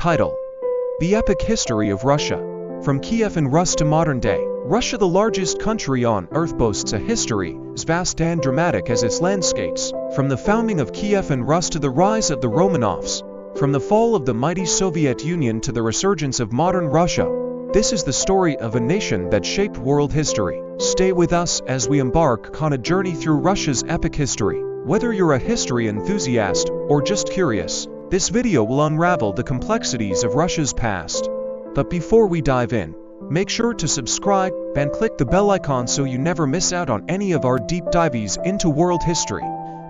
Title: The Epic History of Russia. From Kievan Rus to modern day. Russia, the largest country on earth, boasts a history as vast and dramatic as its landscapes. From the founding of Kievan Rus to the rise of the Romanovs, from the fall of the mighty Soviet Union to the resurgence of modern Russia, this is the story of a nation that shaped world history. Stay with us as we embark on a journey through Russia's epic history. Whether you're a history enthusiast or just curious, this video will unravel the complexities of Russia's past. But before we dive in, make sure to subscribe and click the bell icon so you never miss out on any of our deep dives into world history.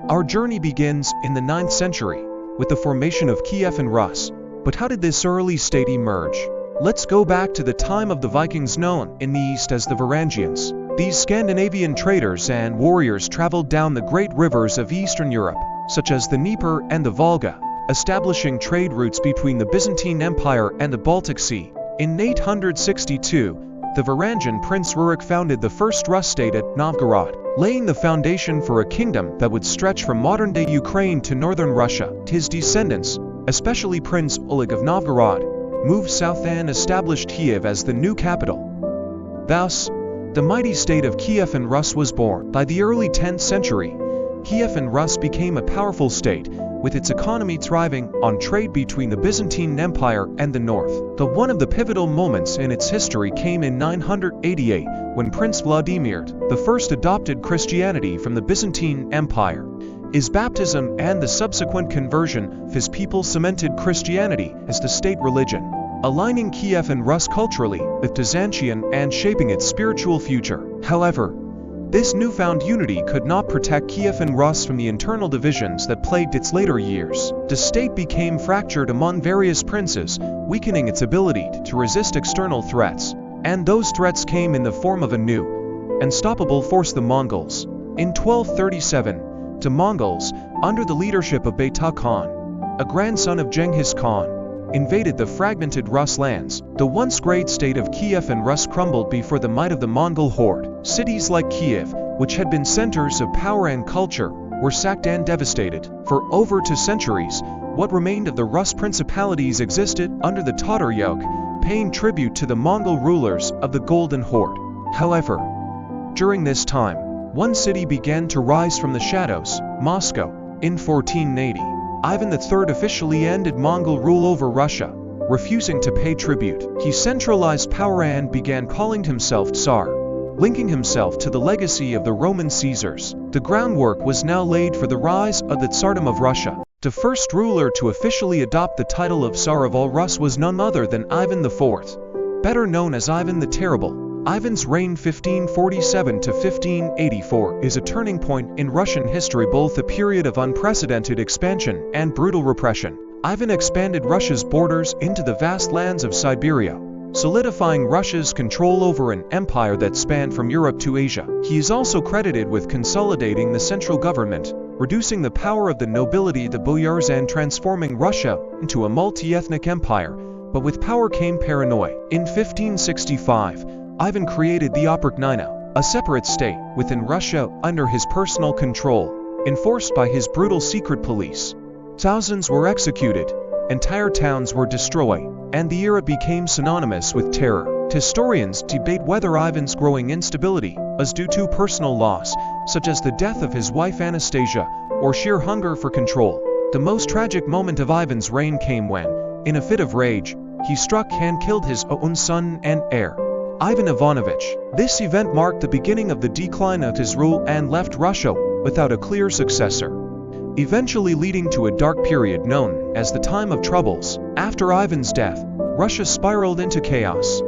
Our journey begins in the 9th century with the formation of Kievan Rus. But how did this early state emerge? Let's go back to the time of the Vikings, known in the east as the Varangians. These Scandinavian traders and warriors traveled down the great rivers of Eastern Europe, such as the Dnieper and the Volga, establishing trade routes between the Byzantine Empire and the Baltic Sea. In 862, the Varangian Prince Rurik founded the first Rus state at Novgorod, laying the foundation for a kingdom that would stretch from modern-day Ukraine to northern Russia. His descendants, especially Prince Oleg of Novgorod, moved south and established Kiev as the new capital. Thus, the mighty state of Kievan Rus was born. By the early 10th century, Kievan Rus became a powerful state, with its economy thriving on trade between the Byzantine Empire and the north. But one of the pivotal moments in its history came in 988, when Prince Vladimir I adopted Christianity from the Byzantine Empire. His baptism and the subsequent conversion of his people cemented Christianity as the state religion, aligning Kievan Rus culturally with Byzantium and shaping its spiritual future. However, this newfound unity could not protect Kievan Rus from the internal divisions that plagued its later years. The state became fractured among various princes, weakening its ability to resist external threats. And those threats came in the form of a new, unstoppable force: the Mongols. In 1237, the Mongols, under the leadership of Beytah Khan, a grandson of Genghis Khan, invaded the fragmented Rus lands. The once great state of Kievan Rus crumbled before the might of the Mongol horde. Cities like Kiev, which had been centers of power and culture, were sacked and devastated. For over 2 centuries, what remained of the Rus principalities existed under the Tatar yoke, paying tribute to the Mongol rulers of the Golden Horde. However, during this time, one city began to rise from the shadows: Moscow. In 1480, Ivan III officially ended Mongol rule over Russia, refusing to pay tribute. He centralized power and began calling himself Tsar, linking himself to the legacy of the Roman Caesars. The groundwork was now laid for the rise of the Tsardom of Russia. The first ruler to officially adopt the title of Tsar of all Rus was none other than Ivan IV, better known as Ivan the Terrible. Ivan's reign 1547 to 1584 is a turning point in Russian history, both a period of unprecedented expansion and brutal repression. Ivan expanded Russia's borders into the vast lands of Siberia, solidifying Russia's control over an empire that spanned from Europe to Asia. He is also credited with consolidating the central government, reducing the power of the nobility, the boyars, and transforming Russia into a multi-ethnic empire. But with power came paranoia. In 1565, Ivan created the Okrugnina, a separate state within Russia under his personal control, enforced by his brutal secret police. Thousands were executed, entire towns were destroyed, and the era became synonymous with terror. Historians debate whether Ivan's growing instability was due to personal loss, such as the death of his wife Anastasia, or sheer hunger for control. The most tragic moment of Ivan's reign came when, in a fit of rage, he struck and killed his own son and heir, Ivan Ivanovich. This event marked the beginning of the decline of his rule and left Russia without a clear successor, eventually leading to a dark period known as the Time of Troubles. After Ivan's death, Russia spiraled into chaos.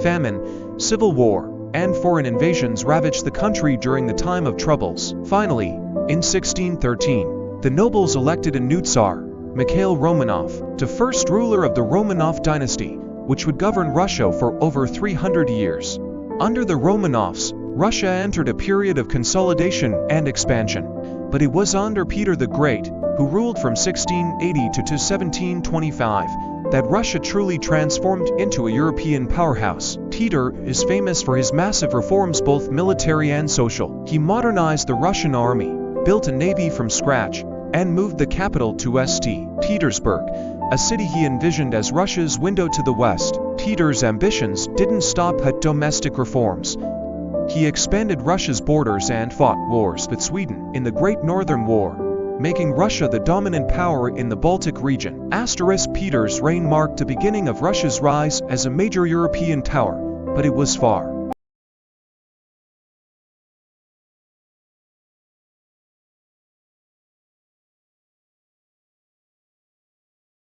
Famine, civil war, and foreign invasions ravaged the country during the Time of Troubles. Finally, in 1613, the nobles elected a new Tsar, Mikhail Romanov, the first ruler of the Romanov dynasty, which would govern Russia for over 300 years. Under the Romanovs, Russia entered a period of consolidation and expansion. But it was under Peter the Great, who ruled from 1680 to 1725, that Russia truly transformed into a European powerhouse. Peter is famous for his massive reforms, both military and social. He modernized the Russian army, built a navy from scratch, and moved the capital to St. Petersburg, a city he envisioned as Russia's window to the West. Peter's ambitions didn't stop at domestic reforms. He expanded Russia's borders and fought wars with Sweden in the Great Northern War, making Russia the dominant power in the Baltic region. Peter's reign marked the beginning of Russia's rise as a major European power, but it was far